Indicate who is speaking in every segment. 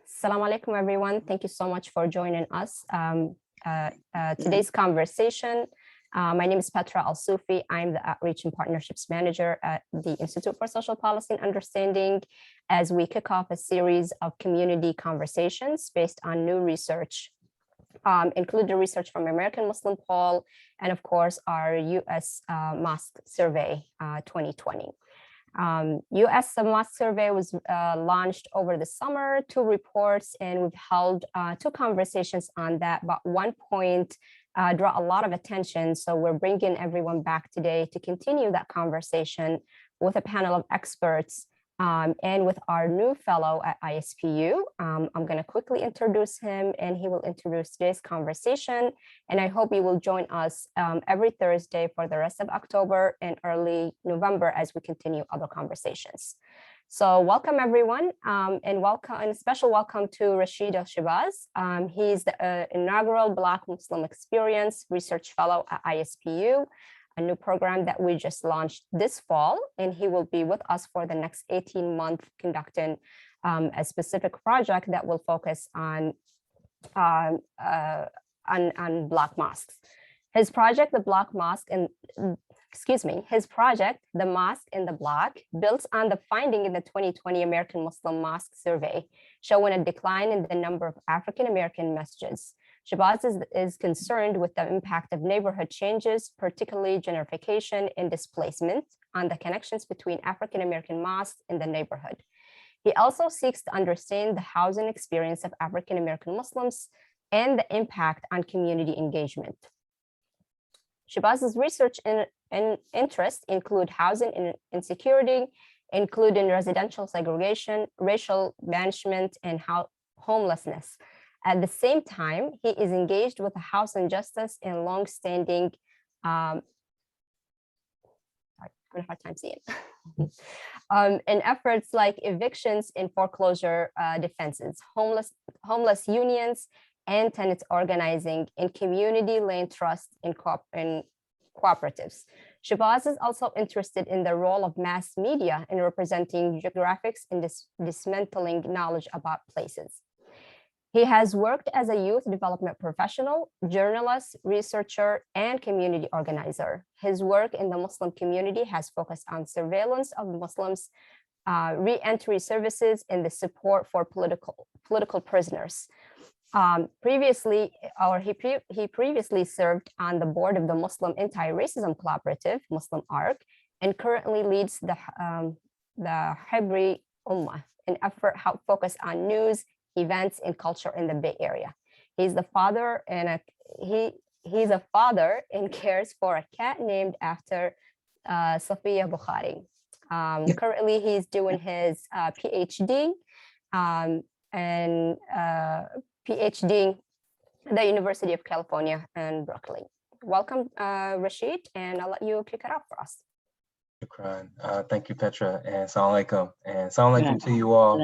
Speaker 1: Assalamu alaikum, everyone. Thank you so much for joining us. Today's conversation. My name is Petra Al-Sufi. I'm the Outreach and Partnerships Manager at the Institute for Social Policy and Understanding as we kick off a series of community conversations based on new research, including research from American Muslim Poll, and of course, our US Mosque Survey 2020. US Mosque Survey was launched over the summer, 2 reports, and we've held 2 conversations on that, but one point draw a lot of attention. So we're bringing everyone back today to continue that conversation with a panel of experts and with our new fellow at ISPU. I'm going to quickly introduce him and he will introduce today's conversation. And I hope you will join us every Thursday for the rest of October and early November as we continue other conversations. So welcome everyone and a special welcome to Rasheed Shabazz. He's the inaugural Black Muslim Experience Research Fellow at ISPU, a new program that we just launched this fall, and he will be with us for the next 18 months conducting a specific project that will focus on Black mosques. His project, the Mosque in the Block, builds on the finding in the 2020 American Muslim Mosque Survey, showing a decline in the number of African-American masjids. Shabazz is concerned with the impact of neighborhood changes, particularly gentrification and displacement, on the connections between African-American mosques in the neighborhood. He also seeks to understand the housing experience of African-American Muslims and the impact on community engagement. Shabazz's research and interests include housing insecurity, including residential segregation, racial banishment, and homelessness. At the same time, he is engaged with the housing justice and longstanding, in efforts like evictions and foreclosure defenses, homeless unions, and tenants organizing in community land trust and cooperatives. Shabazz is also interested in the role of mass media in representing geographics and dismantling knowledge about places. He has worked as a youth development professional, journalist, researcher, and community organizer. His work in the Muslim community has focused on surveillance of Muslims, re-entry services, and the support for political prisoners. He previously served on the board of the Muslim Anti-Racism Collaborative, Muslim ARC, and currently leads the Hibri Ummah, an effort focused on news, events, and culture in the Bay Area. He's the father and he's a father and cares for a cat named after Saafir Bukhari. Currently, he's doing his PhD PhD at the University of California in Berkeley. Welcome, Rasheed, and I'll let you kick it off for us.
Speaker 2: Thank you, Petra, and Assalamu alaikum, and Assalamu alaikum to you all.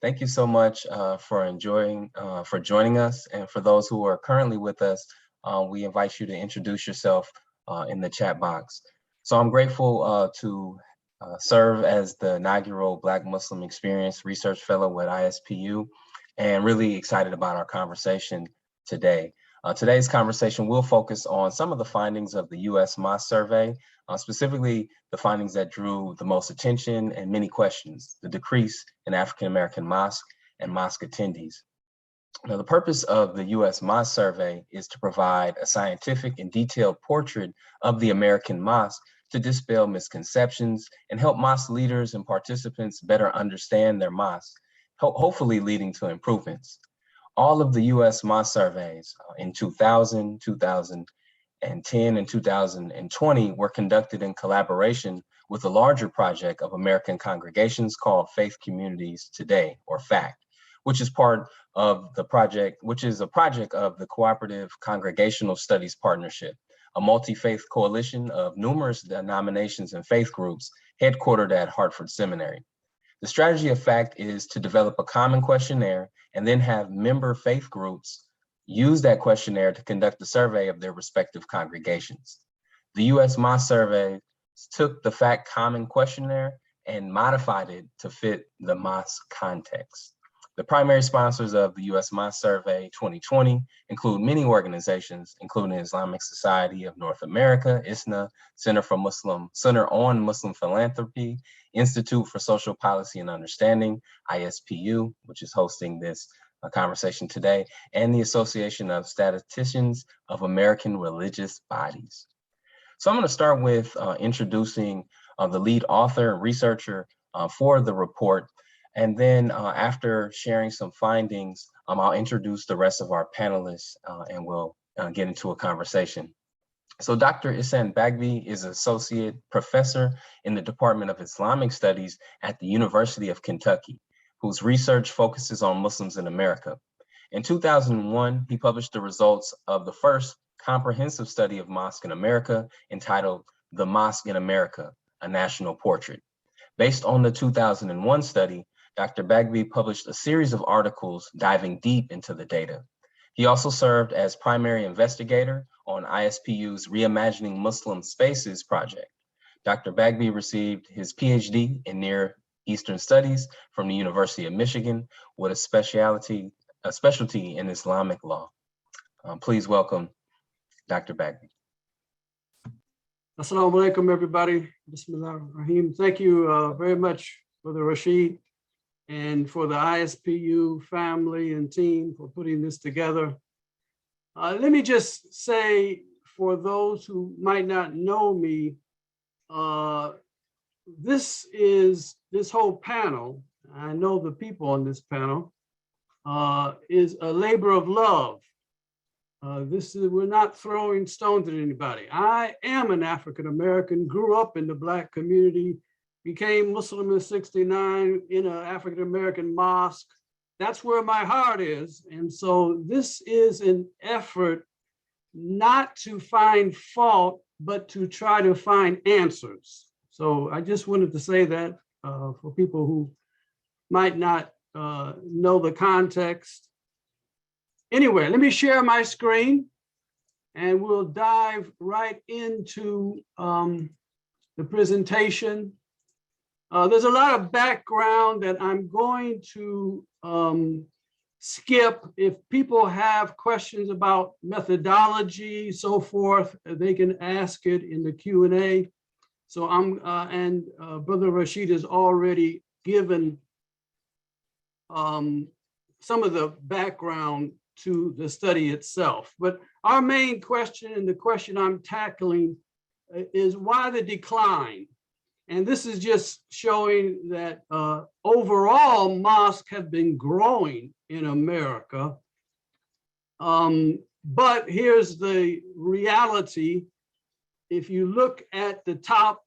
Speaker 2: Thank you so much for joining us, and for those who are currently with us, we invite you to introduce yourself in the chat box. So I'm grateful to serve as the inaugural Black Muslim Experience Research Fellow at ISPU, and really excited about our conversation today. Today's conversation will focus on some of the findings of the US Mosque Survey, specifically the findings that drew the most attention and many questions: the decrease in African-American mosque and mosque attendees. Now, the purpose of the US Mosque Survey is to provide a scientific and detailed portrait of the American mosque to dispel misconceptions and help mosque leaders and participants better understand their mosque, hopefully leading to improvements. All of the US Mosque surveys in 2000, 2010, and 2020 were conducted in collaboration with a larger project of American congregations called Faith Communities Today, or FACT, which is part of the project, which is a project of the Cooperative Congregational Studies Partnership, a multi-faith coalition of numerous denominations and faith groups headquartered at Hartford Seminary. The strategy of FACT is to develop a common questionnaire and then have member faith groups use that questionnaire to conduct a survey of their respective congregations. The US Mosque Survey took the FACT common questionnaire and modified it to fit the mosque context. The primary sponsors of the US Mosque Survey 2020 include many organizations, including Islamic Society of North America, ISNA, Center on Muslim Philanthropy, Institute for Social Policy and Understanding, ISPU, which is hosting this conversation today, and the Association of Statisticians of American Religious Bodies. So I'm going to start with introducing the lead author and researcher for the report. And then after sharing some findings, I'll introduce the rest of our panelists and we'll get into a conversation. So Dr. Ihsan Bagby is Associate Professor in the Department of Islamic Studies at the University of Kentucky, whose research focuses on Muslims in America. In 2001, he published the results of the first comprehensive study of mosques in America entitled The Mosque in America, A National Portrait. Based on the 2001 study, Dr. Bagby published a series of articles diving deep into the data. He also served as primary investigator on ISPU's Reimagining Muslim Spaces project. Dr. Bagby received his PhD in Near Eastern Studies from the University of Michigan with a specialty in Islamic law. Please welcome Dr. Bagby.
Speaker 3: Assalamu alaikum, everybody. Bismillahir-Rahim. Thank you very much for the Rasheed and for the ISPU family and team for putting this together. Let me just say, for those who might not know me, this whole panel, I know the people on this panel, is a labor of love. We're not throwing stones at anybody. I am an African-American, grew up in the Black community, became Muslim in '69 in an African-American mosque. That's where my heart is. And so this is an effort not to find fault, but to try to find answers. So I just wanted to say that for people who might not know the context. Anyway, let me share my screen and we'll dive right into the presentation. There's a lot of background that I'm going to skip. If people have questions about methodology, so forth, they can ask it in the Q&A. So Brother Rasheed has already given some of the background to the study itself. But our main question, and the question I'm tackling, is why the decline? And this is just showing that overall mosques have been growing in America. But here's the reality. If you look at the top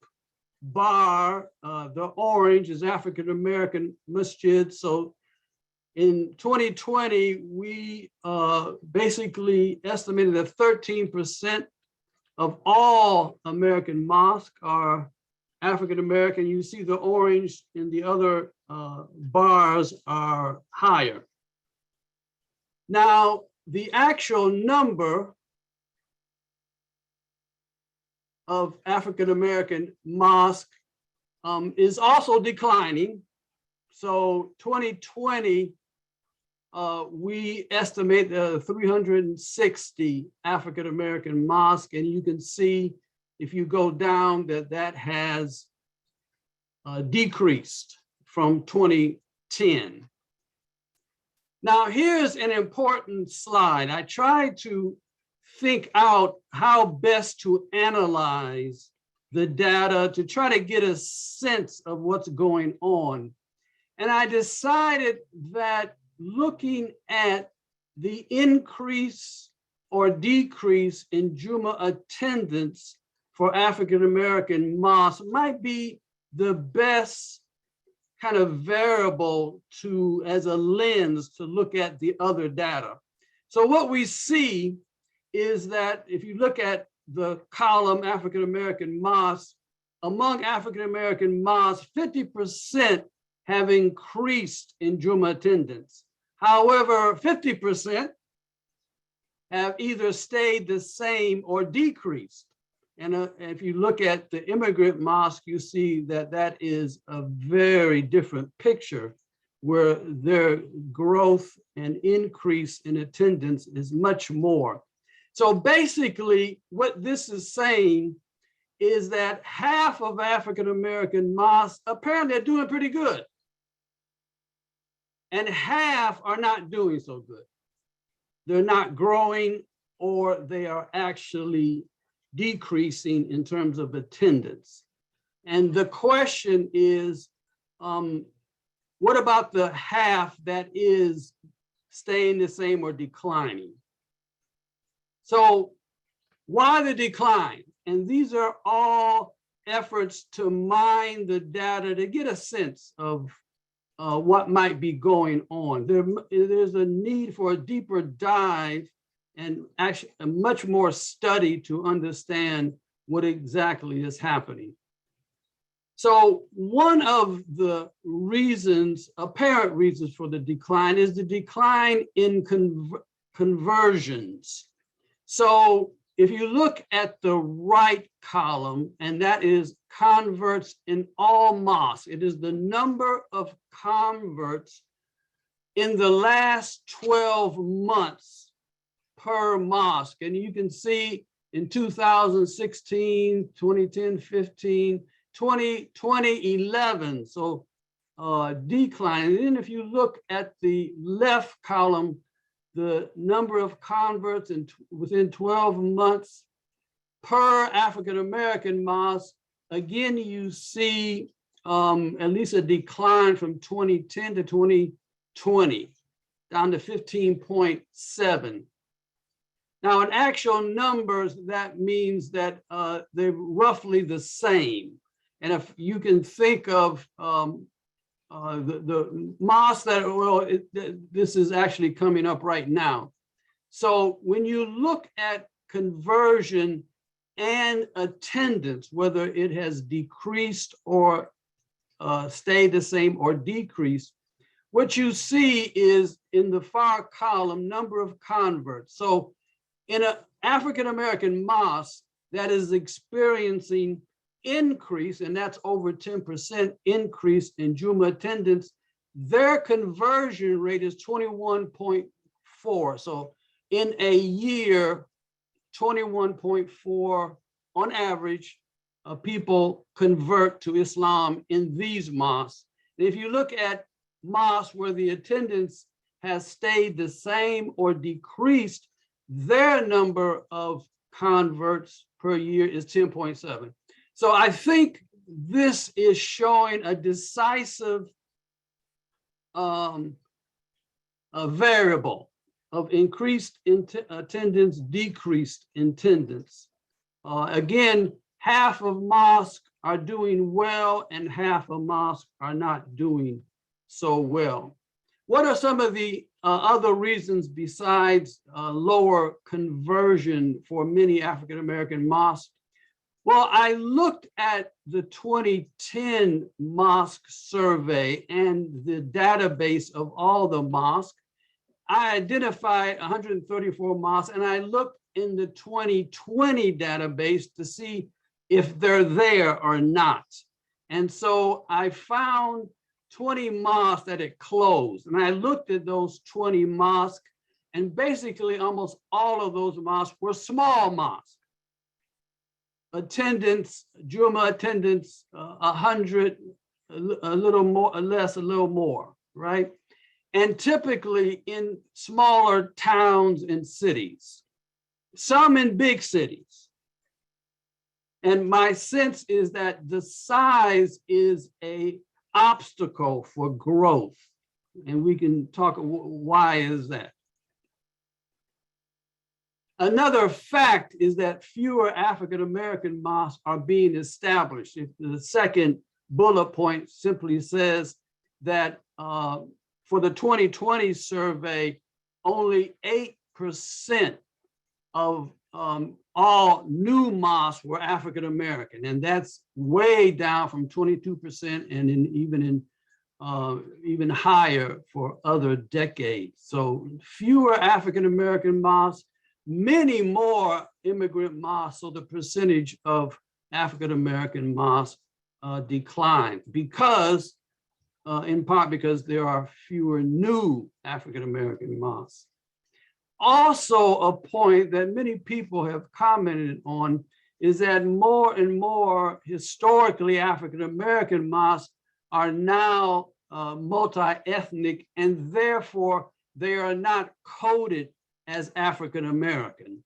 Speaker 3: bar, the orange is African-American masjid. So in 2020, we basically estimated that 13% of all American mosques are African-American. You see the orange in the other bars are higher. Now, the actual number of African-American mosques is also declining. So 2020, we estimate 360 African-American mosques, and you can see if you go down that has decreased from 2010. Now here's an important slide. I tried to think out how best to analyze the data to try to get a sense of what's going on. And I decided that looking at the increase or decrease in Jumu'ah attendance for African-American mosques might be the best kind of variable as a lens to look at the other data. So what we see is that if you look at the column African-American mosques, among African-American mosques, 50% have increased in Jumu'ah attendance. However, 50% have either stayed the same or decreased. And if you look at the immigrant mosque, you see that that is a very different picture where their growth and increase in attendance is much more. So basically what this is saying is that half of African-American mosques apparently are doing pretty good, and half are not doing so good. They're not growing, or they are actually decreasing in terms of attendance. And the question is, what about the half that is staying the same or declining? So why the decline? And these are all efforts to mine the data to get a sense of what might be going on. There's a need for a deeper dive and actually a much more study to understand what exactly is happening. So one of the reasons, apparent reasons for the decline is the decline in conversions. So if you look at the right column, and that is converts in all mosques, it is the number of converts in the last 12 months per mosque. And you can see in 2016, 2010, 15, 2011, so decline. And then if you look at the left column, the number of converts within 12 months per African-American mosque, again, you see at least a decline from 2010 to 2020, down to 15.7. Now, in actual numbers, that means that they're roughly the same. And if you can think of the mosques that, well, this is actually coming up right now. So when you look at conversion and attendance, whether it has decreased or stayed the same or decreased, what you see is in the far column, number of converts. So in an African-American mosque that is experiencing increase, and that's over 10% increase in Juma attendance, their conversion rate is 21.4. So in a year, 21.4 on average, people convert to Islam in these mosques. And if you look at mosques where the attendance has stayed the same or decreased, their number of converts per year is 10.7. So I think this is showing a decisive variable of increased attendance, decreased attendance. Again, half of mosques are doing well and half of mosques are not doing so well. What are some of the other reasons besides lower conversion for many African-American mosques? Well, I looked at the 2010 Mosque Survey and the database of all the mosques. I identified 134 mosques, and I looked in the 2020 database to see if they're there or not. And so I found 20 mosques that had closed, and I looked at those 20 mosques, and basically almost all of those mosques were small mosques. Attendance, Juma attendance, 100, a little more, less, a little more, right? And typically in smaller towns and cities, some in big cities. And my sense is that the size is an obstacle for growth. And we can talk, why is that? Another fact is that fewer African-American mosques are being established. The second bullet point simply says that for the 2020 survey, only 8% of all new mosques were African-American, and that's way down from 22% and even higher for other decades. So fewer African-American mosques, many more immigrant mosques, so the percentage of African-American mosques declined because in part because there are fewer new African-American mosques. Also, a point that many people have commented on is that more and more historically African-American mosques are now multi-ethnic, and therefore they are not coded as African-American.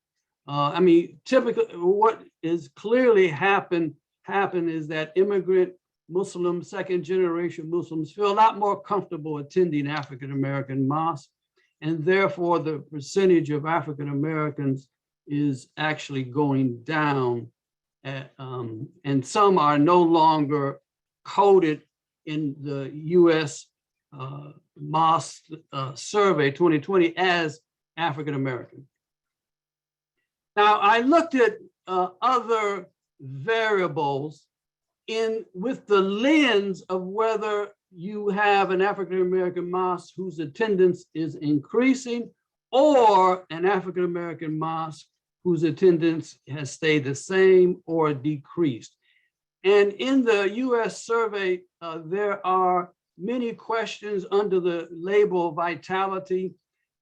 Speaker 3: I mean, typically what is clearly happened is that immigrant Muslims, second-generation Muslims feel a lot more comfortable attending African-American mosques, and therefore the percentage of African-Americans is actually going down, and some are no longer coded in the US Mosque Survey 2020 as African-American. Now, I looked at other variables with the lens of whether you have an African-American mosque whose attendance is increasing, or an African-American mosque whose attendance has stayed the same or decreased. And in the US survey, there are many questions under the label vitality.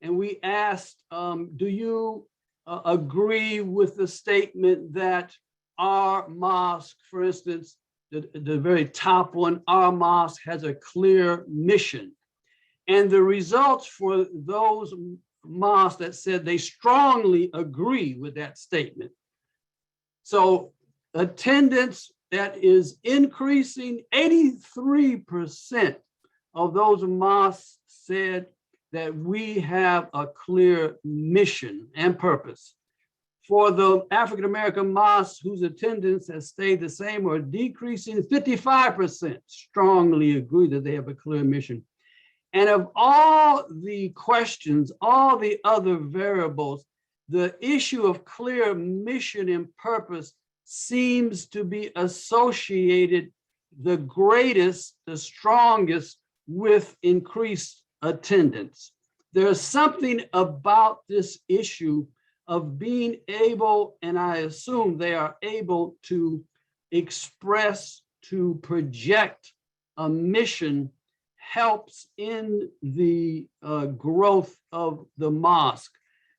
Speaker 3: And we asked, do you agree with the statement that our mosque, for instance, the very top one, our mosque has a clear mission? And the results for those mosques that said they strongly agree with that statement. So attendance that is increasing, 83% of those mosques said that we have a clear mission and purpose. For the African-American mosques whose attendance has stayed the same or decreasing, 55% strongly agree that they have a clear mission. And of all the questions, all the other variables, the issue of clear mission and purpose seems to be associated the greatest, the strongest with increased attendance. There's something about this issue of being able, and I assume they are able to express, to project a mission, helps in the growth of the mosque.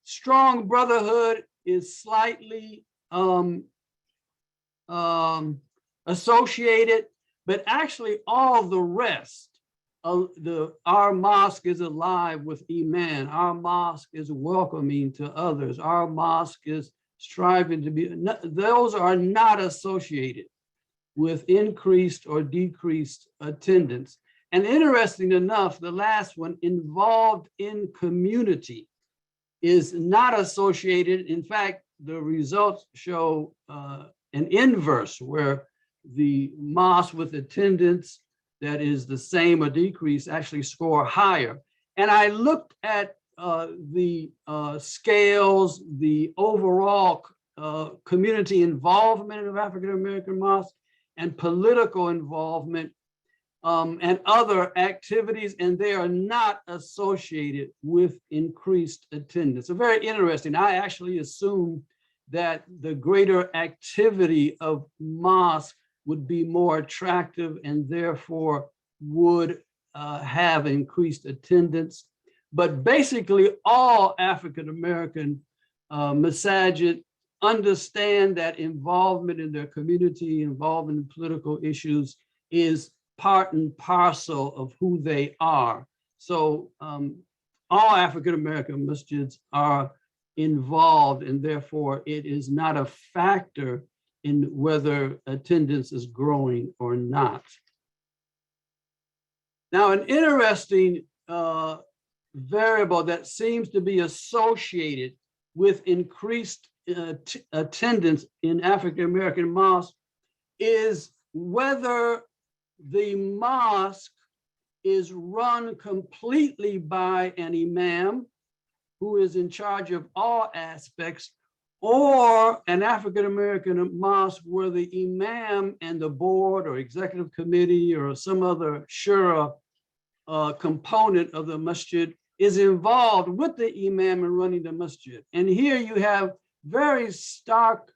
Speaker 3: Strong brotherhood is slightly associated, but actually all the rest of our mosque is alive with Iman. Our mosque is welcoming to others. Our mosque is striving to be, those are not associated with increased or decreased attendance. And interesting enough, the last one, involved in community, is not associated. In fact, the results show an inverse, where the mosque with attendance that is the same or decrease actually score higher. And I looked at the scales, the overall community involvement of African-American mosques and political involvement and other activities, and they are not associated with increased attendance. So very interesting. I actually assume that the greater activity of mosques would be more attractive and therefore would have increased attendance. But basically all African-American masajid understand that involvement in their community, involvement in political issues is part and parcel of who they are. So all African-American masjids are involved, and therefore it is not a factor in whether attendance is growing or not. Now, an interesting variable that seems to be associated with increased attendance in African-American mosques is whether the mosque is run completely by an imam who is in charge of all aspects, or an African-American mosque where the imam and the board or executive committee or some other shura component of the masjid is involved with the imam in running the masjid. And here you have very stark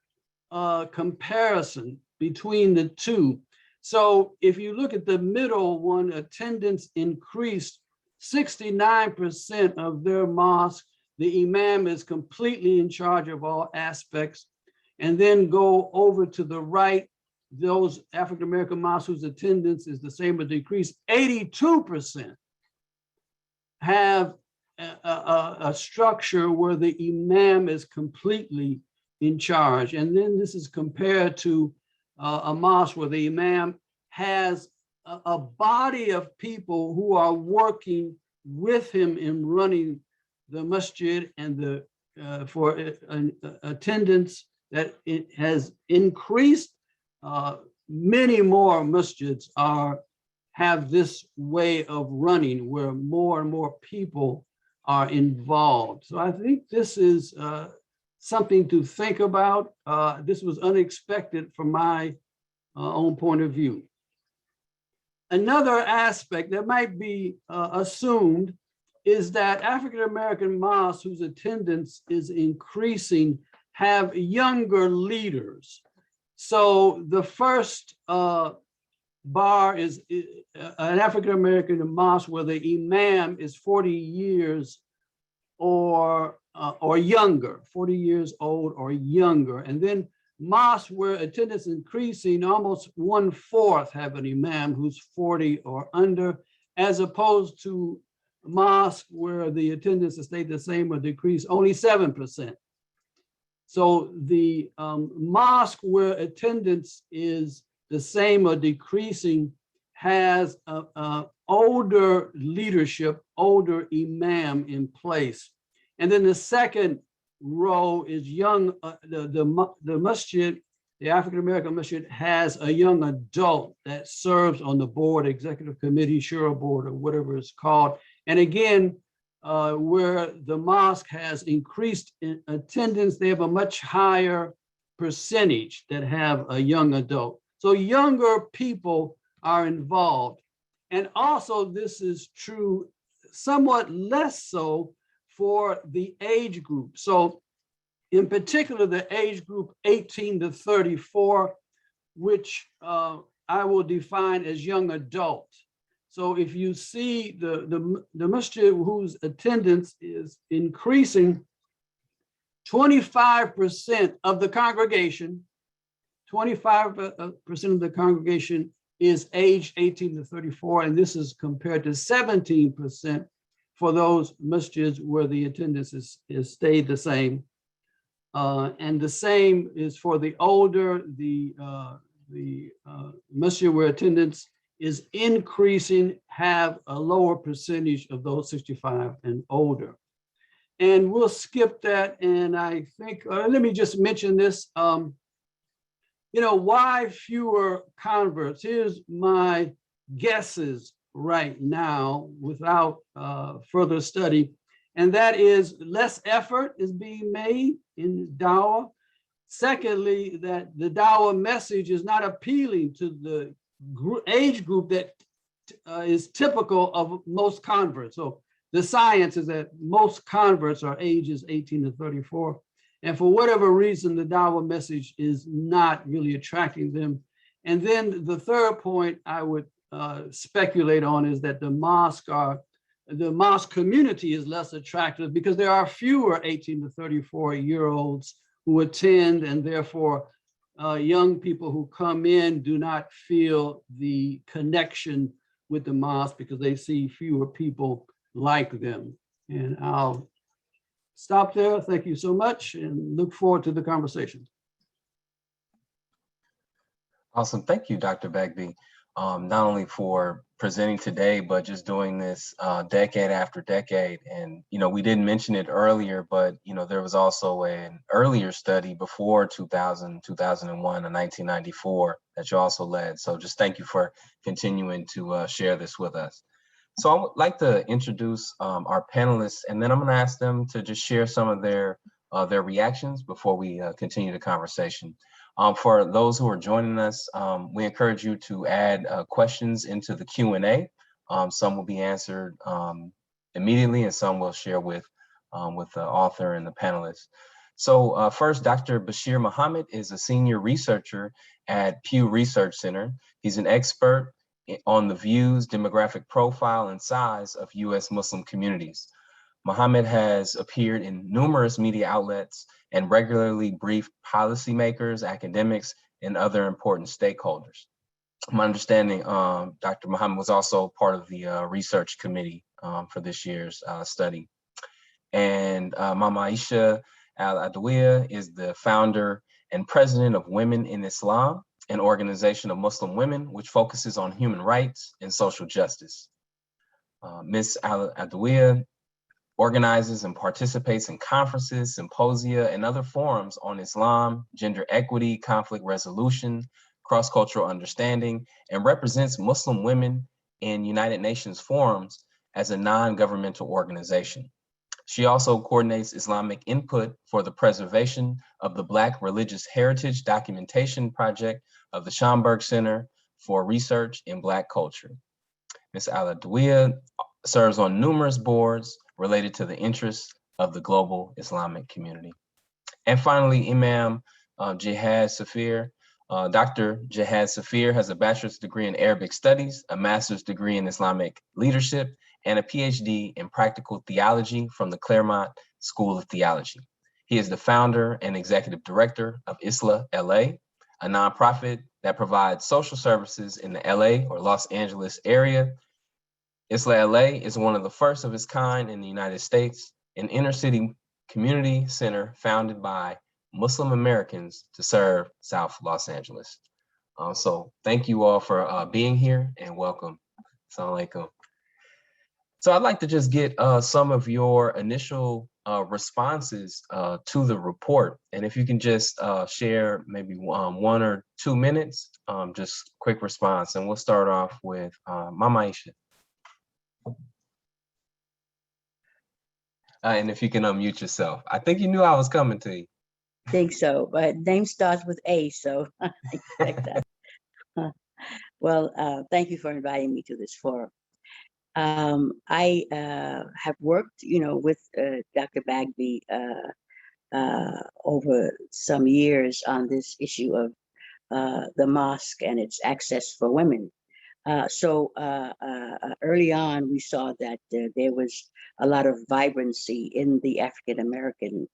Speaker 3: comparison between the two. So if you look at the middle one, attendance increased 69% of their mosque. The imam is completely in charge of all aspects. And then go over to the right, those African-American mosques whose attendance is the same or decreased, 82% have a structure where the imam is completely in charge. And then this is compared to a mosque where the imam has a body of people who are working with him in running the masjid, and the for attendance that it has increased. Many more masjids have this way of running where more and more people are involved. So I think this is something to think about. This was unexpected from my own point of view. Another aspect that might be assumed is that African-American mosques whose attendance is increasing have younger leaders. So the first bar is an African-American mosque where the imam is 40 years or younger, 40 years old or younger. And then mosques where attendance is increasing, almost 1/4 have an imam who's 40 or under, as opposed to mosque where the attendance has stayed the same or decreased, only 7%. So the mosque where attendance is the same or decreasing has older leadership, older imam in place. And then the second row is young, the masjid, the African-American masjid has a young adult that serves on the board, executive committee, shura board, or whatever it's called. And again, where the mosque has increased in attendance, they have a much higher percentage that have a young adult. So younger people are involved. And also this is true, somewhat less so for the age group. So in particular, the age group 18 to 34, which I will define as young adult. So if you see the masjid whose attendance is increasing, 25% of the congregation, 25% of the congregation is age 18 to 34, and this is compared to 17% for those masjids where the attendance is stayed the same. And the same is for the older, the masjid where attendance is increasing have a lower percentage of those 65 and older. And we'll skip that. And I think, let me just mention this. Why fewer converts? Here's my guesses right now without further study. And that is less effort is being made in dawah. Secondly, that the dawah message is not appealing to the age group that is typical of most converts. So the science is that most converts are ages 18 to 34. And for whatever reason, the dawah message is not really attracting them. And then the third point I would speculate on is that the mosque community is less attractive because there are fewer 18 to 34-year-olds who attend, and therefore young people who come in do not feel the connection with the mosque because they see fewer people like them. And I'll stop there. Thank you so much and look forward to the conversation.
Speaker 2: Awesome. Thank you, Dr. Bagby, not only for presenting today, but just doing this decade after decade. And, we didn't mention it earlier, but, there was also an earlier study before 2000, 2001, and 1994 that you also led. So just thank you for continuing to share this with us. So I would like to introduce our panelists, and then I'm going to ask them to just share some of their reactions before we continue the conversation. For those who are joining us, we encourage you to add questions into the Q&A. Some will be answered immediately, and some we'll share with the author and the panelists. So first, Dr. Besheer Mohamed is a senior researcher at Pew Research Center. He's an expert on the views, demographic profile, and size of US Muslim communities. Mohamed has appeared in numerous media outlets and regularly briefed policymakers, academics, and other important stakeholders. My understanding, Dr. Mohamed was also part of the research committee for this year's study. And Mama Aisha Al-Adawiya is the founder and president of Women in Islam, an organization of Muslim women which focuses on human rights and social justice. Ms. Al-Adawiya organizes and participates in conferences, symposia, and other forums on Islam, gender equity, conflict resolution, cross-cultural understanding, and represents Muslim women in United Nations forums as a non-governmental organization. She also coordinates Islamic input for the preservation of the Black Religious Heritage Documentation Project of the Schomburg Center for Research in Black Culture. Ms. Al-Adawiya serves on numerous boards related to the interests of the global Islamic community. And finally, Imam Jihad Saafir. Dr. Jihad Saafir has a bachelor's degree in Arabic studies, a master's degree in Islamic leadership, and a PhD in practical theology from the Claremont School of Theology. He is the founder and executive director of ISLAH LA, a nonprofit that provides social services in the LA or Los Angeles area. ISLAH LA is one of the first of its kind in the United States, an inner city community center founded by Muslim Americans to serve South Los Angeles. So thank you all for being here and welcome. Assalamu alaikum. So I'd like to just get some of your initial responses to the report. And if you can just share maybe 1 or 2 minutes, just quick response. And we'll start off with Mama Aisha. And if you can unmute yourself. I think you knew I was coming to you.
Speaker 4: I think so, but name starts with A, so I expect that. Well, thank you for inviting me to this forum. I have worked, with Dr. Bagby over some years on this issue of the mosque and its access for women. So early on, we saw that there was a lot of vibrancy in the African-American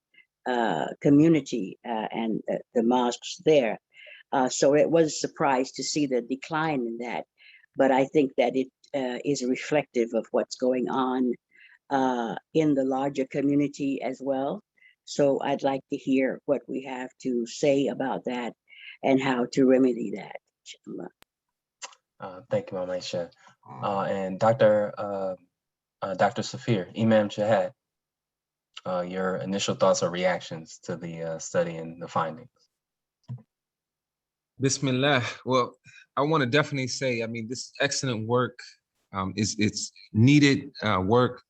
Speaker 4: community and the mosques there. So it was a surprise to see the decline in that. But I think that it is reflective of what's going on in the larger community as well. So I'd like to hear what we have to say about that and how to remedy that.
Speaker 2: Thank you, Mama Aisha. And Dr. Saafir, Imam Jihad, your initial thoughts or reactions to the study and the findings.
Speaker 5: Bismillah. Well, I want to definitely say, this excellent work. It's needed work.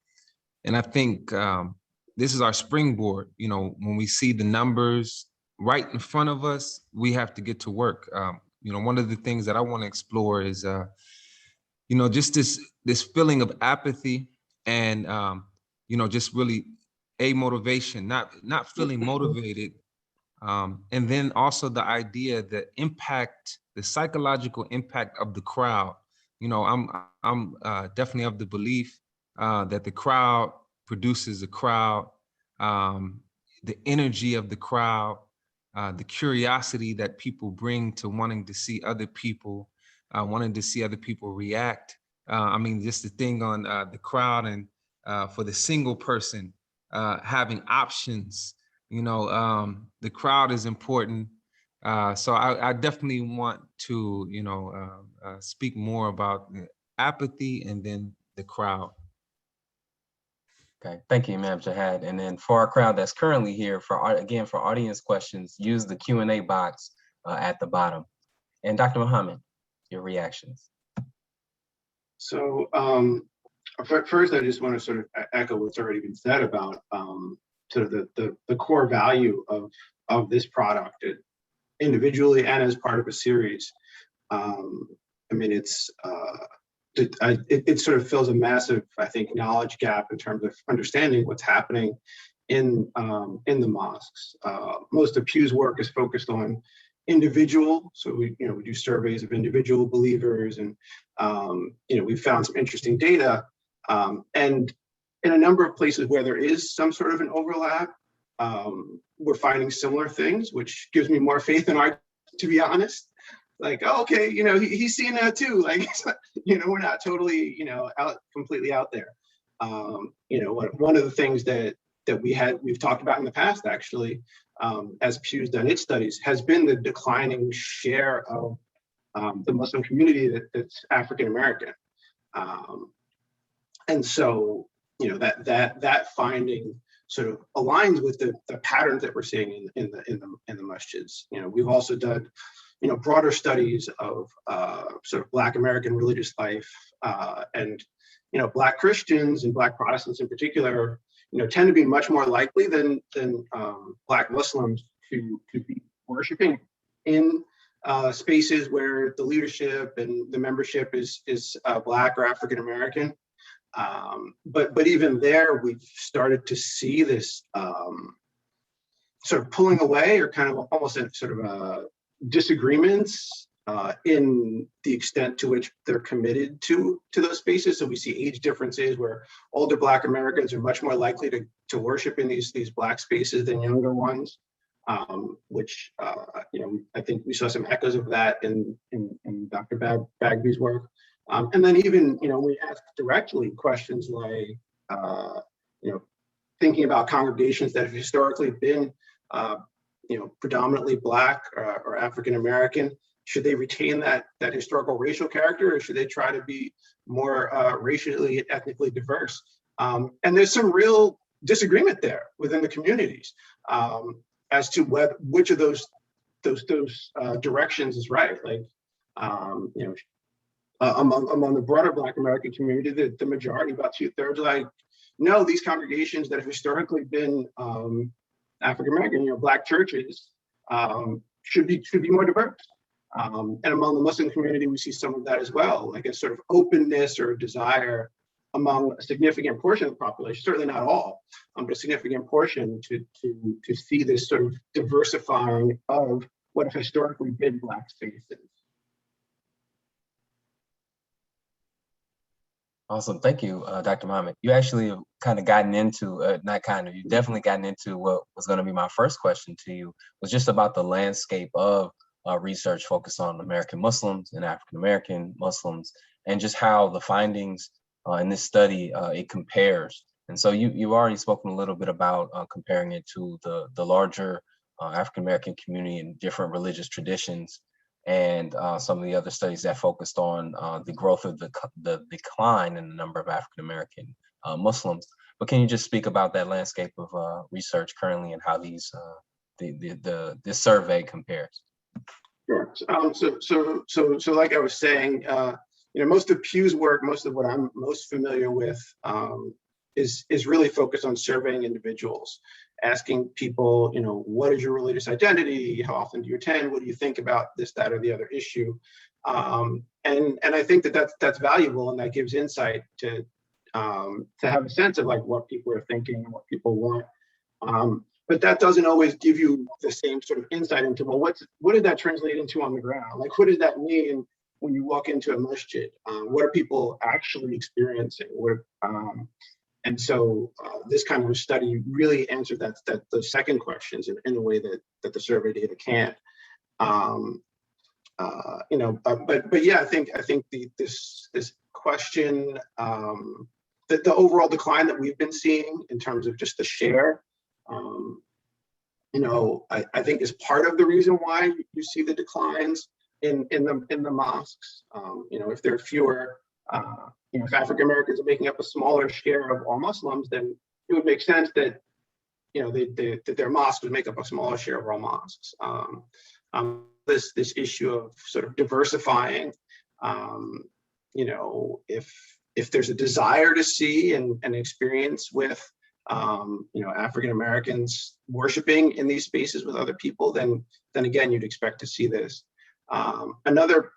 Speaker 5: And I think this is our springboard. When we see the numbers right in front of us, we have to get to work. One of the things that I want to explore is, just this feeling of apathy and, just really a motivation, not feeling motivated. And then also the idea, the impact, the psychological impact of the crowd. I'm definitely of the belief that the crowd produces a crowd, the energy of the crowd, the curiosity that people bring to wanting to see other people, wanting to see other people react. Just the thing on the crowd and for the single person having options, the crowd is important. So I definitely want to, speak more about the apathy and then the crowd.
Speaker 2: Okay, thank you, Imam Jihad. And then for our crowd that's currently here, for audience questions, use the Q&A box at the bottom. And Dr. Mohamed, your reactions.
Speaker 6: So first, I just want to sort of echo what's already been said about sort of the core value of this product individually and as part of a series. It sort of fills a massive, I think, knowledge gap in terms of understanding what's happening in the mosques. Most of Pew's work is focused on individual. So we do surveys of individual believers, and we found some interesting data. And in a number of places where there is some sort of an overlap, we're finding similar things, which gives me more faith in our, to be honest. Like, oh, okay, he's seeing that too. Like, we're not totally, completely out there. One of the things that we've talked about in the past, actually, as Pew's done its studies, has been the declining share of the Muslim community that's African American, and so that finding sort of aligns with the patterns that we're seeing in the masjids. We've also done broader studies of sort of Black American religious life, and Black Christians and Black Protestants in particular, tend to be much more likely than Black Muslims to be worshiping in spaces where the leadership and the membership is Black or African American. But even there, we've started to see this sort of pulling away, or kind of almost a sort of disagreements in the extent to which they're committed to those spaces. So we see age differences where older Black Americans are much more likely to worship in these Black spaces than younger ones, which I think we saw some echoes of that in Dr. Bagby's work. And then even we ask directly questions like thinking about congregations that have historically been predominantly Black or African American. Should they retain that historical racial character, or should they try to be more racially, ethnically diverse? And there's some real disagreement there within the communities as to which of those directions is right. Like, among the broader Black American community, the majority, about 2/3, like, no, these congregations that have historically been African American, Black churches, should be more diverse. And among the Muslim community, we see some of that as well, like a sort of openness or desire among a significant portion of the population, certainly not all, but a significant portion to see this sort of diversifying of what have historically been Black spaces.
Speaker 2: Awesome. Thank you, Dr. Mohamed. You actually have kind of gotten into, you've definitely gotten into what was going to be my first question to you, was just about the landscape of research focused on American Muslims and African American Muslims, and just how the findings in this study, it compares. And so you've already spoken a little bit about comparing it to the larger African American community and different religious traditions, and some of the other studies that focused on the growth of the decline in the number of African American Muslims. But can you just speak about that landscape of research currently, and how these this survey compares?
Speaker 6: Sure. So like I was saying, most of Pew's work, most of what I'm most familiar with, is really focused on surveying individuals, asking people, what is your religious identity? How often do you attend? What do you think about this, that, or the other issue? And I think that's valuable, and that gives insight to have a sense of like what people are thinking and what people want. But that doesn't always give you the same sort of insight into, well, what did that translate into on the ground? Like, what does that mean when you walk into a masjid? What are people actually experiencing? And so this kind of a study really answered the second questions in a way that the survey data can't. But yeah, I think this question, that the overall decline that we've been seeing in terms of just the share, I think is part of the reason why you see the declines in the mosques. If there are fewer, if African Americans are making up a smaller share of all Muslims, then it would make sense that that their mosques would make up a smaller share of all mosques. This issue of sort of diversifying, if there's a desire to see and experience with African Americans worshiping in these spaces with other people, then again, you'd expect to see this. Another,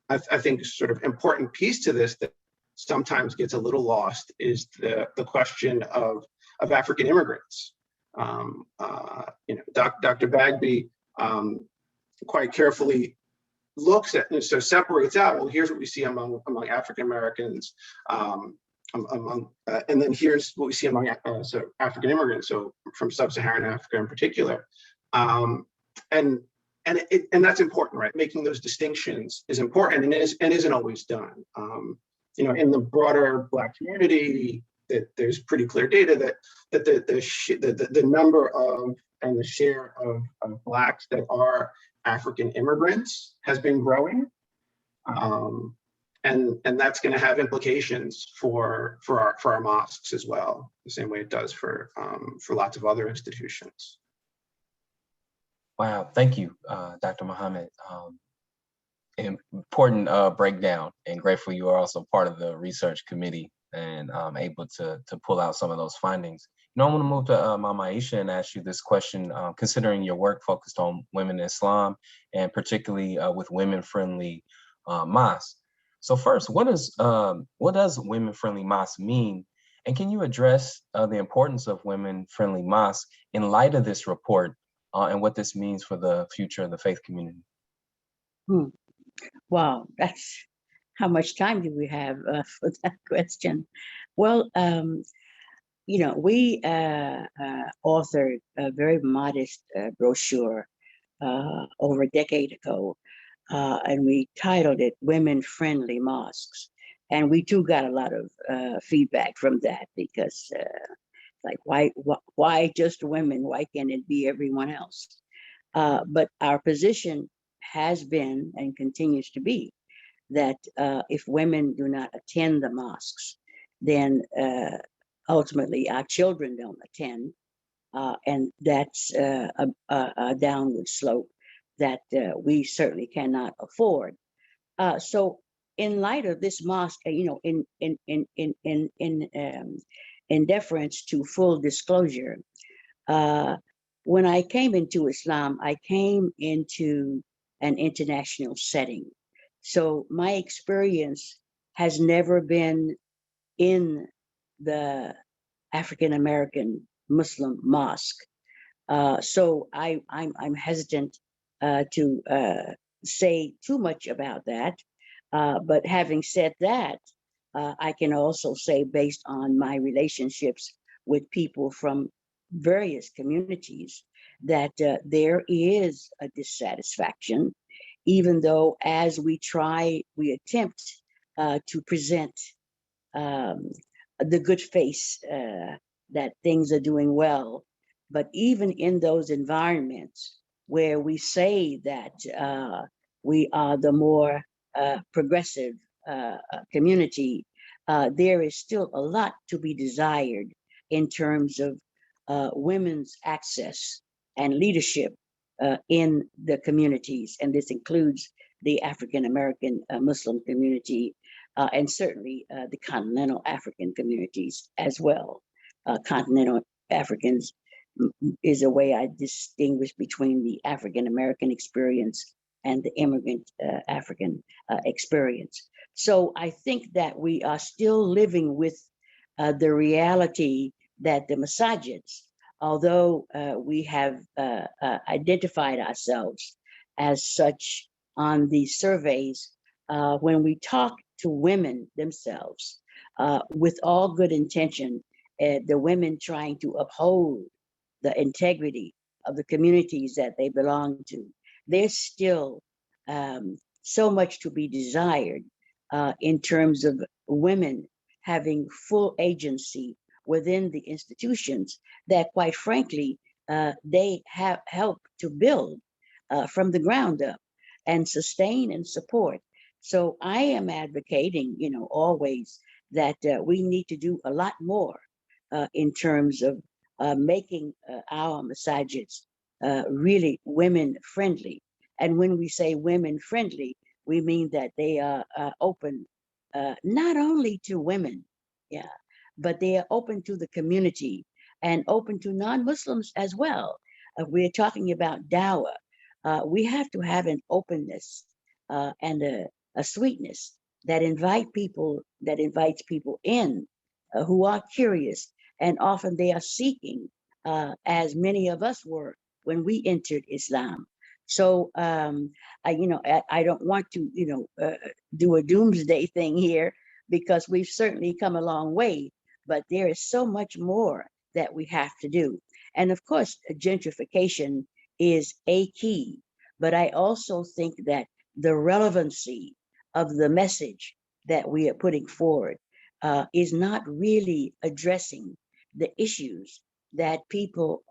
Speaker 6: I think, sort of important piece to this that sometimes gets a little lost is the question of African immigrants. Dr. Bagby quite carefully looks at, and so separates out, well, here's what we see among African Americans, and then here's what we see among so African immigrants, so from sub-Saharan Africa in particular, and that's important, right? Making those distinctions is important, and isn't always done. In the broader Black community, that there's pretty clear data that the number of and the share of Blacks that are African immigrants has been growing, and that's going to have implications for our mosques as well, the same way it does for lots of other institutions.
Speaker 2: Wow, thank you, Dr. Mohamed. Important breakdown, and grateful you are also part of the research committee and able to pull out some of those findings. I want to move to Mama Aisha and ask you this question, considering your work focused on women in Islam, and particularly with women-friendly mosques. So first, what does women-friendly mosque mean? And can you address the importance of women-friendly mosques in light of this report and what this means for the future of the faith community?
Speaker 4: Wow, that's how much time do we have for that question? Well, we authored a very modest brochure over a decade ago, and we titled it Women-Friendly Mosques. And we too got a lot of feedback from that, because like, why just women? Why can't it be everyone else? But our position has been and continues to be that if women do not attend the mosques, then ultimately our children don't attend, and that's a downward slope that we certainly cannot afford. So in light of this mosque, in deference to full disclosure, when I came into Islam, I came into an international setting. So my experience has never been in the African American Muslim mosque. So I'm hesitant to say too much about that. But having said that, I can also say, based on my relationships with people from various communities, that there is a dissatisfaction, even though as we attempt to present the good face that things are doing well. But even in those environments where we say that we are the more progressive community, there is still a lot to be desired in terms of women's access and leadership in the communities. And this includes the African American Muslim community, and certainly the continental African communities as well. Continental Africans is a way I distinguish between the African American experience and the immigrant African experience. So I think that we are still living with the reality that the masajids, although we have identified ourselves as such on these surveys, when we talk to women themselves, with all good intention, the women trying to uphold the integrity of the communities that they belong to, there's still so much to be desired in terms of women having full agency within the institutions that, quite frankly, they have helped to build from the ground up and sustain and support. So I am advocating, always that we need to do a lot more in terms of making our masajids really women friendly. And when we say women friendly, we mean that they are open not only to women, but they are open to the community and open to non-Muslims as well. We're talking about dawah. We have to have an openness and a sweetness that invites people in who are curious, and often they are seeking as many of us were when we entered Islam. So I don't want to do a doomsday thing here, because we've certainly come a long way, but there is so much more that we have to do. And of course, gentrification is a key, but I also think that the relevancy of the message that we are putting forward is not really addressing the issues that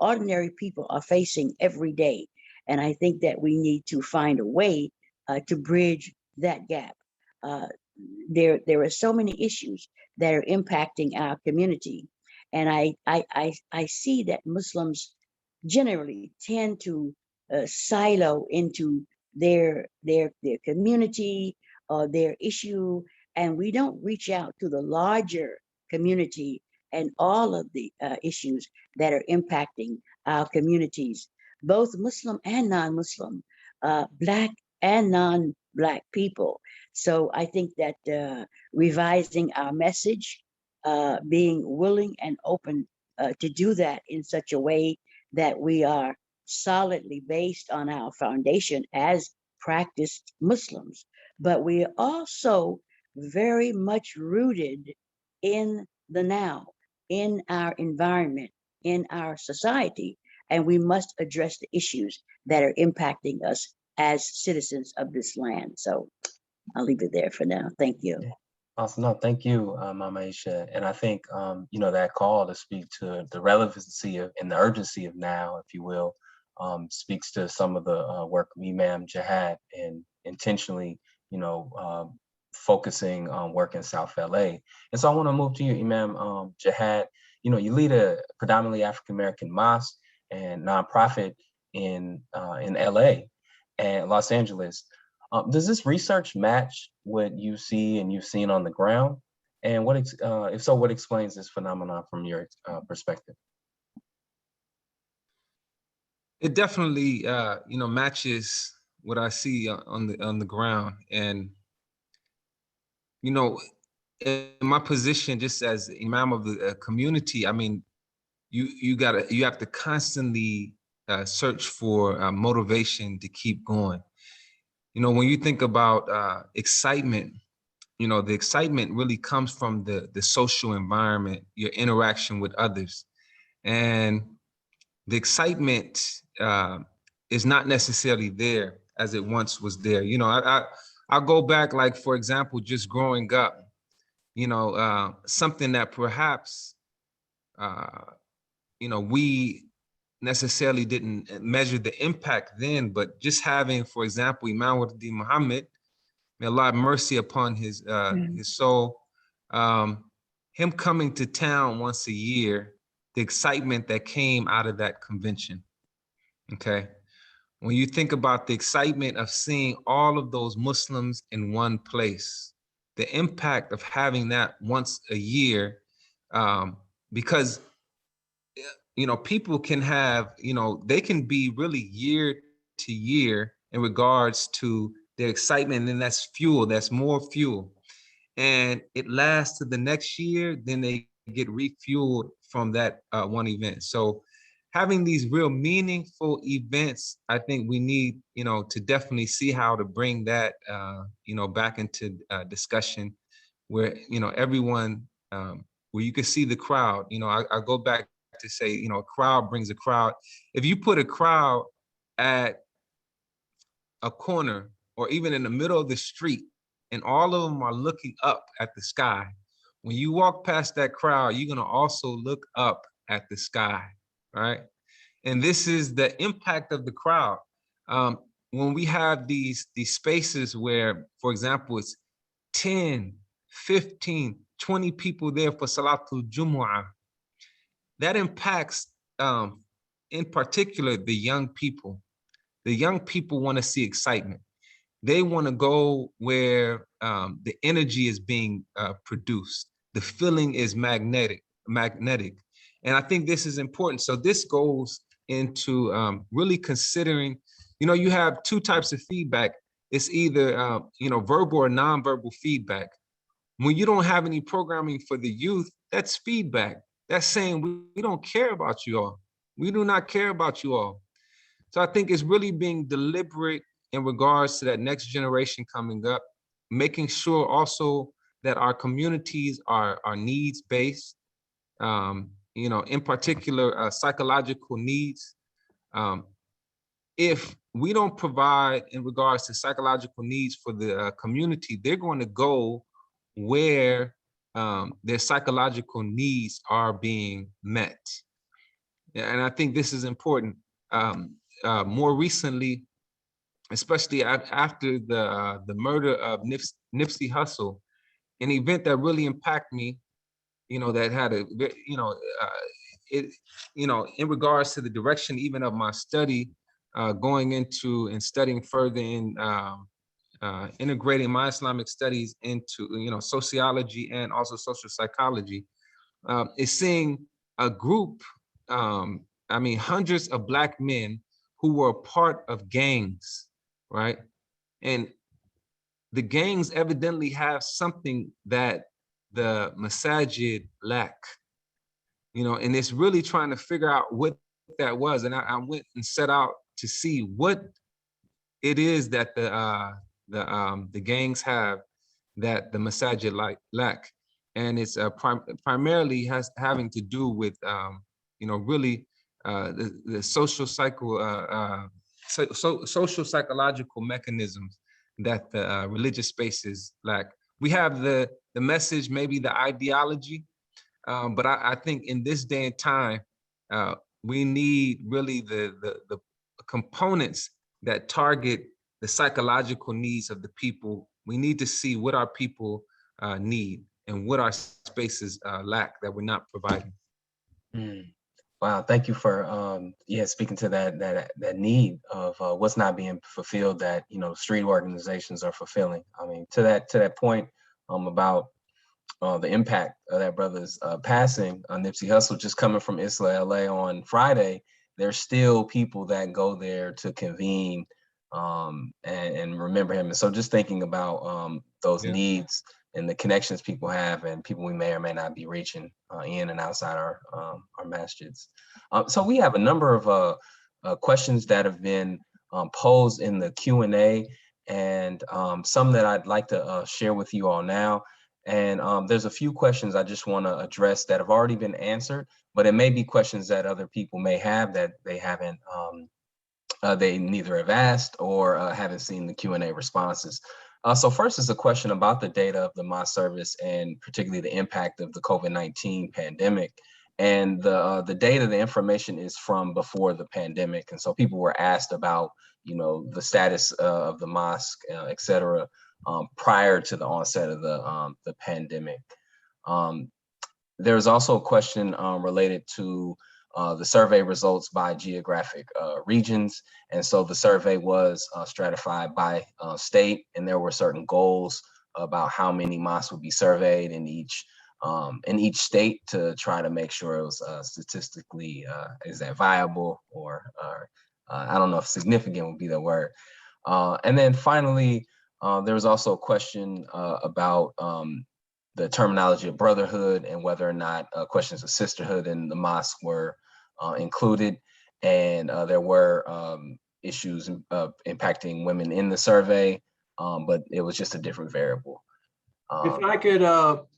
Speaker 4: ordinary people are facing every day. And I think that we need to find a way to bridge that gap. There are so many issues that are impacting our community. And I see that Muslims generally tend to silo into their community or their issue, and we don't reach out to the larger community and all of the issues that are impacting our communities, both Muslim and non-Muslim, Black and non-Black people. So I think that revising our message, being willing and open to do that in such a way that we are solidly based on our foundation as practiced Muslims, but we are also very much rooted in the now, in our environment, in our society, and we must address the issues that are impacting us as citizens of this land. So I'll leave it there for now. Thank you.
Speaker 2: Awesome. No, thank you, Mama Aisha. And I think, that call to speak to the relevancy of and the urgency of now, if you will, speaks to some of the work of Imam Jihad and intentionally, focusing on work in South LA. And so I want to move to you, Imam Jihad. You lead a predominantly African-American mosque and nonprofit in LA and Los Angeles. Does this research match what you see and you've seen on the ground? And if so, what explains this phenomenon from your perspective?
Speaker 5: It definitely, matches what I see on the ground. And, in my position, just as Imam of the community, I mean, you have to constantly search for motivation to keep going. When you think about excitement, the excitement really comes from the social environment, your interaction with others. And the excitement is not necessarily there as it once was there. I'll go back, like, for example, just growing up, something that perhaps, we necessarily didn't measure the impact then, but just having, for example, Imam Mohamed, may Allah have mercy upon his soul, him coming to town once a year, the excitement that came out of that convention, okay? When you think about the excitement of seeing all of those Muslims in one place, the impact of having that once a year, because people can have, they can be really year to year in regards to their excitement, and then that's fuel, that's more fuel. And it lasts to the next year, then they get refueled from that one event. So having these real meaningful events, I think we need, to definitely see how to bring that, back into discussion where, everyone, where you can see the crowd. I go back to say, a crowd brings a crowd. If you put a crowd at a corner or even in the middle of the street and all of them are looking up at the sky, when you walk past that crowd, you're going to also look up at the sky, right? And this is the impact of the crowd. When we have these spaces where, for example, it's 10, 15, 20 people there for Salatul Jumu'ah, that impacts, in particular, the young people. The young people want to see excitement. They want to go where the energy is being produced. The feeling is magnetic. And I think this is important. So this goes into really considering, you have two types of feedback. It's either, verbal or nonverbal feedback. When you don't have any programming for the youth, that's feedback. That's saying we don't care about you all. We do not care about you all. So I think it's really being deliberate in regards to that next generation coming up, making sure also that our communities are needs-based, you know, in particular, psychological needs. If we don't provide in regards to psychological needs for the community, they're going to go where their psychological needs are being met. And I think this is important. More recently, especially after the murder of Nipsey Hussle, an event that really impacted me, you know, that had a, you know, in regards to the direction even of my study, going into and studying further in integrating my Islamic studies into, you know, sociology and also social psychology, is seeing a group, I mean, hundreds of Black men who were a part of gangs, right? And the gangs evidently have something that the masajid lack, you know, and it's really trying to figure out what that was. And I went and set out to see what it is that the gangs have that the masajid lack. And it's primarily having to do with, you know, really the social social psychological mechanisms that the religious spaces lack. We have the message, maybe the ideology, but I think in this day and time, we need really the components that target the psychological needs of the people. We need to see what our people need and what our spaces lack that we're not providing.
Speaker 2: Wow, thank you for speaking to that need of what's not being fulfilled that, you know, street organizations are fulfilling. I mean, to that point about the impact of that brother's passing, Nipsey Hussle, just coming from ISLAH LA on Friday, there's still people that go there to convene and remember him. And so just thinking about those needs and the connections people have and people we may or may not be reaching in and outside our masjids. So we have a number of questions that have been posed in the Q&A, and some that I'd like to share with you all now. And there's a few questions I just want to address that have already been answered, but it may be questions that other people may have that they haven't, they neither have asked or haven't seen the Q&A responses. So first is a question about the data of the mosque service and particularly the impact of the COVID-19 pandemic. And the data, the information is from before the pandemic. And so people were asked about, you know, the status of the mosque, et cetera, prior to the onset of the pandemic. There's also a question related to the survey results by geographic regions. And so the survey was stratified by state, and there were certain goals about how many mosques would be surveyed in each state to try to make sure it was statistically, is that viable or I don't know if significant would be the word. And then finally, there was also a question about the terminology of brotherhood and whether or not questions of sisterhood in the mosque were included. And there were issues impacting women in the survey, but it was just a different variable.
Speaker 3: If I could,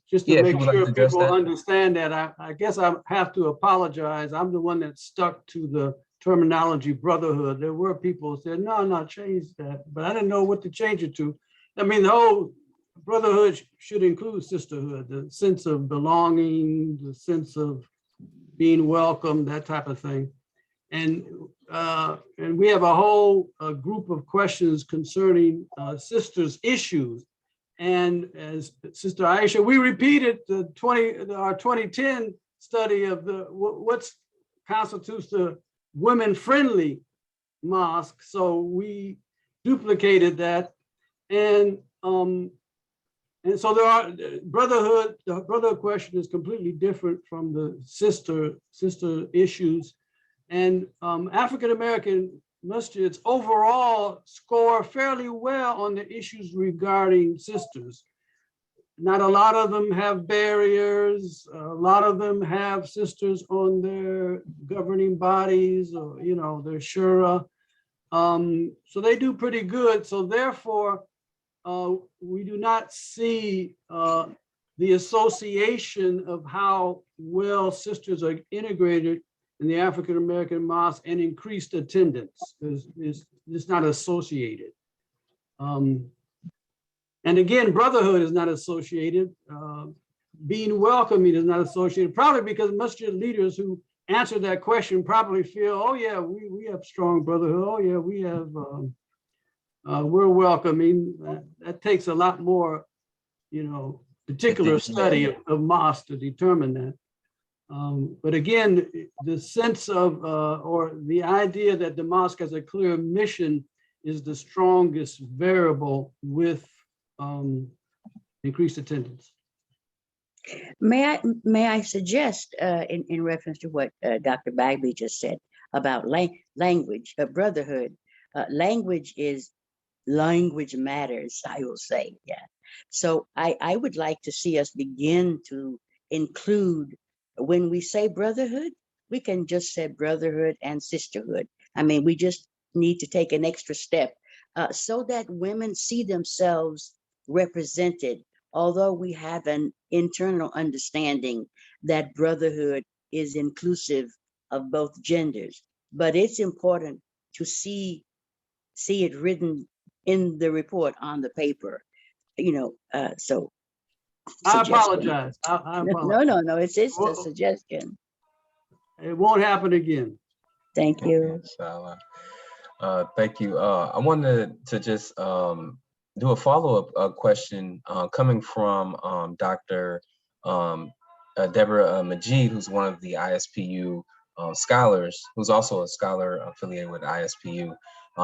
Speaker 3: just to make sure people understand that, I guess I have to apologize. I'm the one that stuck to the terminology brotherhood. There were people who said, no, change that, but I didn't know what to change it to. I mean, the whole brotherhood should include sisterhood, the sense of belonging, the sense of being welcome, that type of thing. And we have a whole group of questions concerning sisters' issues. And as Sister Aisha, we repeated our 2010 study of what constitutes the women-friendly mosque. So we duplicated that, and so there are brotherhood. The brotherhood question is completely different from the sister issues, and African American masjids overall score fairly well on the issues regarding sisters. not a lot of them have barriers. A lot of them have sisters on their governing bodies, or their shura. So they do pretty good. So therefore, we do not see the association of how well sisters are integrated in the African American mosque and increased attendance is not associated. And again, brotherhood is not associated. Being welcoming is not associated, probably because masjid leaders who answer that question probably feel, oh yeah, we have strong brotherhood. Oh yeah, we have, we're welcoming. That takes a lot more, particular study of mosque to determine that. But again, the sense of, or the idea that the mosque has a clear mission is the strongest variable with increased attendance.
Speaker 4: May I suggest, in reference to what Dr. Bagby just said about language, brotherhood, language matters, I will say, yeah. So I would like to see us begin to include, when we say brotherhood, we can just say brotherhood and sisterhood. I mean, we just need to take an extra step so that women see themselves represented, although we have an internal understanding that brotherhood is inclusive of both genders. But it's important to see it written in the report on the paper, so.
Speaker 3: I apologize. I apologize.
Speaker 4: No, it's a suggestion.
Speaker 3: It won't happen again.
Speaker 4: Thank you.
Speaker 2: Thank you. I wanted to just do a follow-up question coming from Dr. Deborah Majid, who's one of the ISPU scholars, who's also a scholar affiliated with ISPU.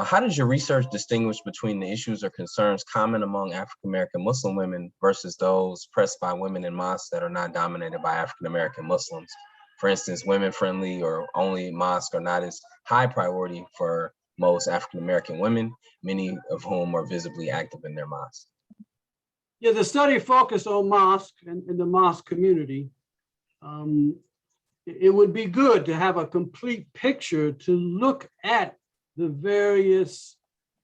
Speaker 2: How does your research distinguish between the issues or concerns common among African-American Muslim women versus those pressed by women in mosques that are not dominated by African-American Muslims? For instance, women-friendly or only mosques are not as high priority for most African-American women, many of whom are visibly active in their mosques.
Speaker 3: Yeah, the study focused on mosque and the mosque community. It would be good to have a complete picture to look at the various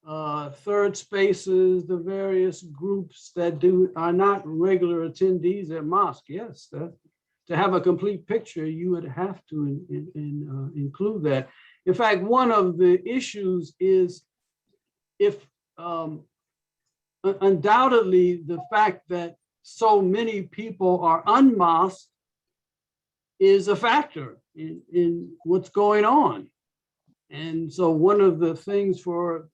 Speaker 3: third spaces, the various groups that are not regular attendees at mosque. Yes, to have a complete picture, you would have to include that. In fact, one of the issues is if undoubtedly the fact that so many people are unmasked is a factor in what's going on. And so one of the things for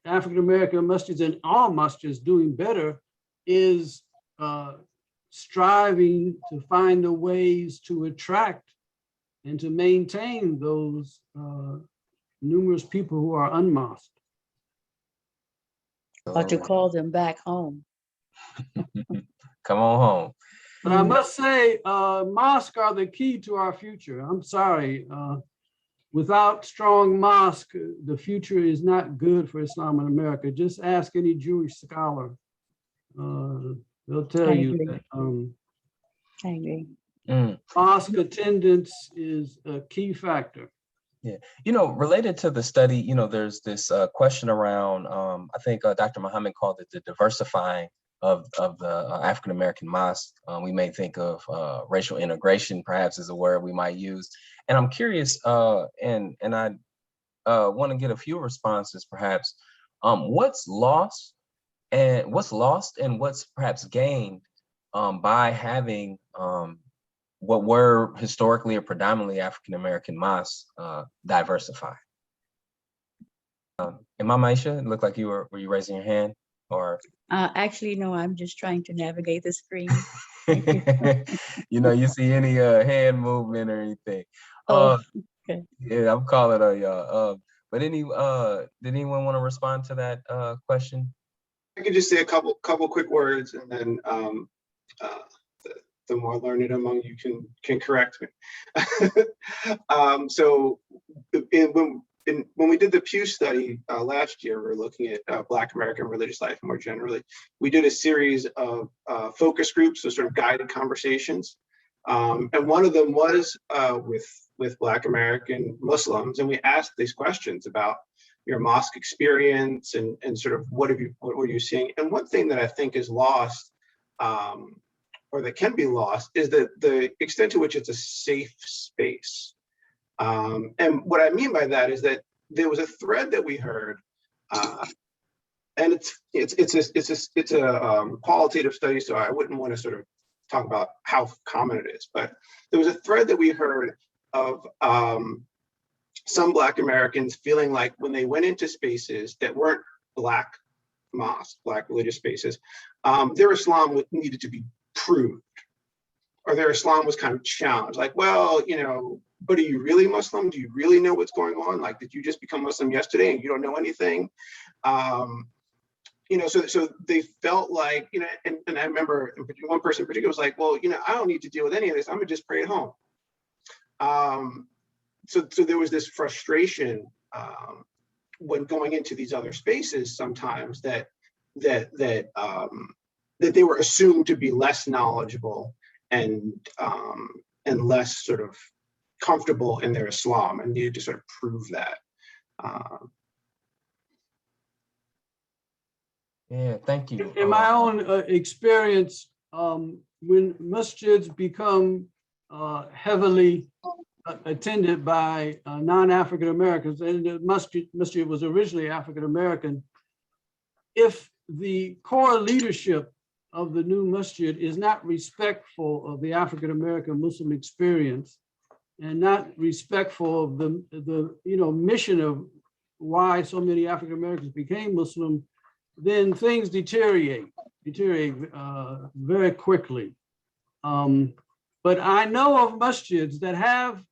Speaker 3: African-American masjids and all masjids doing better is striving to find the ways to attract and to maintain those numerous people who are unmasked.
Speaker 4: Or to call them back home.
Speaker 2: Come on home.
Speaker 3: But I must say, mosques are the key to our future. I'm sorry. Without strong mosque, the future is not good for Islam in America. Just ask any Jewish scholar. They'll tell you that
Speaker 4: I agree.
Speaker 3: Mosque attendance is a key factor.
Speaker 2: Yeah, related to the study, there's this question around, I think Dr. Mohamed called it the diversifying of the African-American mosque. We may think of racial integration, perhaps, is a word we might use. And I'm curious, and I want to get a few responses, perhaps. What's lost and what's perhaps gained by having what were historically or predominantly African-American mosques diversify? Imam Aisha, it looked like were you raising your hand? Or
Speaker 4: actually, no, I'm just trying to navigate the screen.
Speaker 2: You see any hand movement or anything? Okay. Yeah, I'm calling on y'all. But did anyone want to respond to that question?
Speaker 6: I could just say a couple quick words, and then the more learned among you can correct me. So when we did the Pew study last year, we were looking at Black American religious life more generally. We did a series of focus groups, so sort of guided conversations. And one of them was with Black American Muslims, and we asked these questions about your mosque experience and sort of what were you seeing. And one thing that I think is lost, or that can be lost, is the extent to which it's a safe space. And what I mean by that is that there was a thread that we heard, and it's a qualitative study, so I wouldn't want to sort of talk about how common it is, but there was a thread that we heard of some Black Americans feeling like when they went into spaces that weren't Black mosques, Black religious spaces, their Islam needed to be proved, or their Islam was kind of challenged. Like, well, but are you really Muslim? Do you really know what's going on? Like, did you just become Muslim yesterday and you don't know anything? So they felt like, and I remember one person in particular was like, well, I don't need to deal with any of this. I'm gonna just pray at home. So there was this frustration when going into these other spaces sometimes that they were assumed to be less knowledgeable and less sort of comfortable in their Islam, and needed to sort of prove that.
Speaker 2: Yeah, thank you.
Speaker 3: In my own experience, when masjids become heavily attended by non-African Americans, and the masjid was originally African American, if the core leadership of the new masjid is not respectful of the African American Muslim experience, and not respectful of the mission of why so many African Americans became Muslim, then things deteriorate very quickly. But I know of masjids that have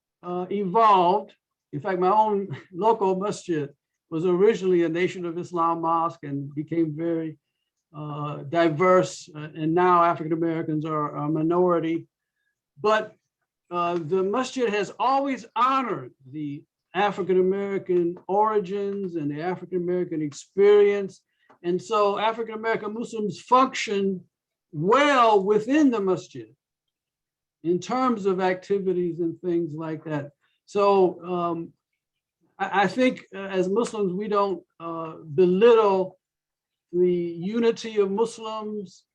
Speaker 3: evolved. In fact, my own local masjid was originally a Nation of Islam mosque and became very diverse, and now African Americans are a minority. But the masjid has always honored the African American origins and the African American experience. And so African American Muslims function well within the masjid in terms of activities and things like that. So I think as Muslims, we don't belittle the unity of Muslims,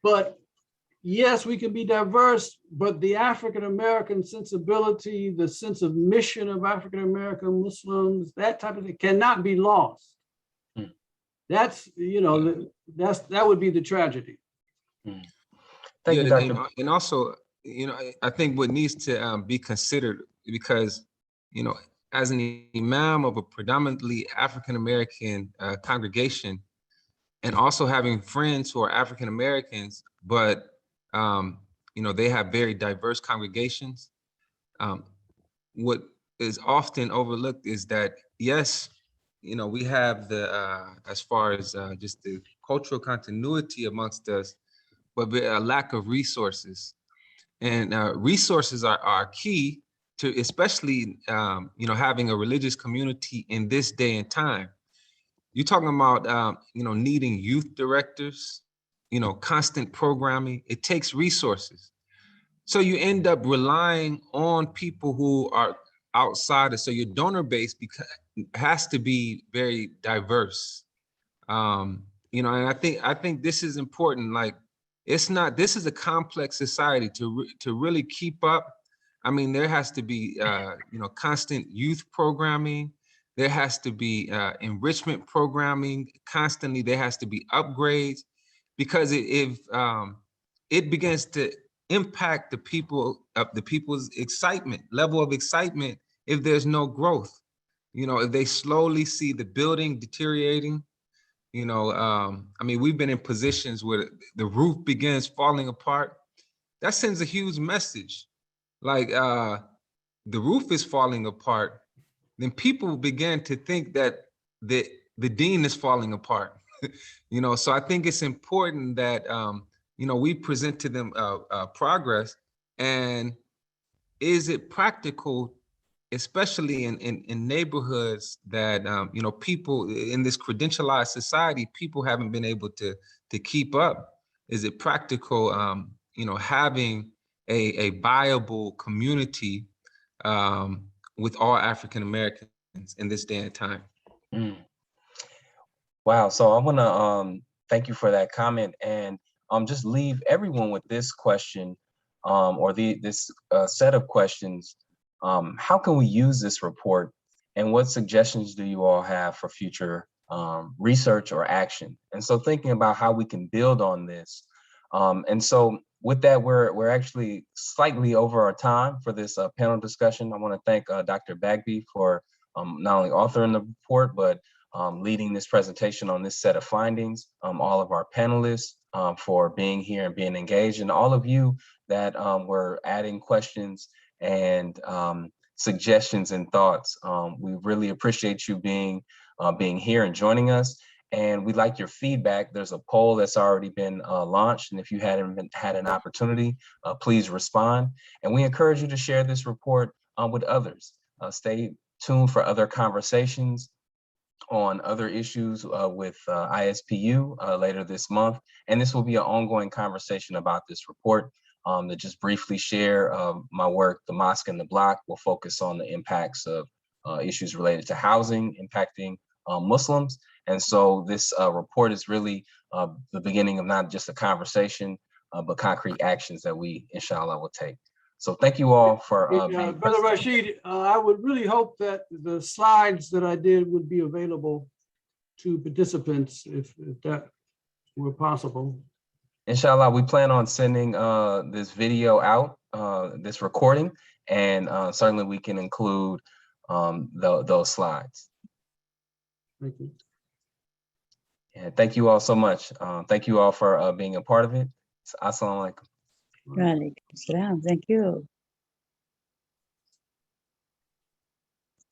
Speaker 3: but yes, we can be diverse, but the African American sensibility, the sense of mission of African American Muslims, that type of thing cannot be lost. That's, that would be the tragedy.
Speaker 2: Thank you, Dr.
Speaker 5: And also, I think what needs to be considered, because, as an imam of a predominantly African-American congregation, and also having friends who are African-Americans, but, they have very diverse congregations. What is often overlooked is that, yes, we have the, as far as just the cultural continuity amongst us, but a lack of resources. And resources are key to, especially, having a religious community in this day and time. You're talking about, needing youth directors, constant programming. It takes resources. So you end up relying on people who are outside. So your donor base has to be very diverse. And I think this is important. Like, this is a complex society to really keep up. I mean, there has to be, constant youth programming. There has to be enrichment programming constantly. There has to be upgrades, because if it begins to impact the people's excitement, level of excitement, if there's no growth, if they slowly see the building deteriorating, we've been in positions where the roof begins falling apart. That sends a huge message. Like, the roof is falling apart, then people begin to think that the dean is falling apart. So I think it's important that, we present to them progress. And is it practical especially in neighborhoods that, you know, people in this credentialized society, people haven't been able to keep up. Is it practical, you know, having a viable community with all African Americans in this day and time?
Speaker 2: Wow. So I want to thank you for that comment, and just leave everyone with this question, or this set of questions. How can we use this report, and what suggestions do you all have for future research or action? And so thinking about how we can build on this. And so with that, we're actually slightly over our time for this panel discussion. I want to thank Dr. Bagby for not only authoring the report, but leading this presentation on this set of findings, all of our panelists for being here and being engaged, and all of you that were adding questions and suggestions and thoughts. We really appreciate you being here and joining us. And we'd like your feedback. There's a poll that's already been launched, and if you hadn't had an opportunity, please respond. And we encourage you to share this report with others. Stay tuned for other conversations on other issues with ISPU later this month. And this will be an ongoing conversation about this report. To just briefly share my work, The Mosque and the Block will focus on the impacts of issues related to housing impacting Muslims. And so this report is really the beginning of not just a conversation, but concrete actions that we, inshallah, will take. So thank you all for being
Speaker 3: Brother Rasheed, I would really hope that the slides that I did would be available to participants if that were possible.
Speaker 2: Inshallah, we plan on sending this video out, this recording, and certainly we can include those slides.
Speaker 3: Thank you.
Speaker 2: And thank you all so much. Thank you all for being a part of it. Assalamu alaikum.
Speaker 4: Wa alaikum salam. Thank you.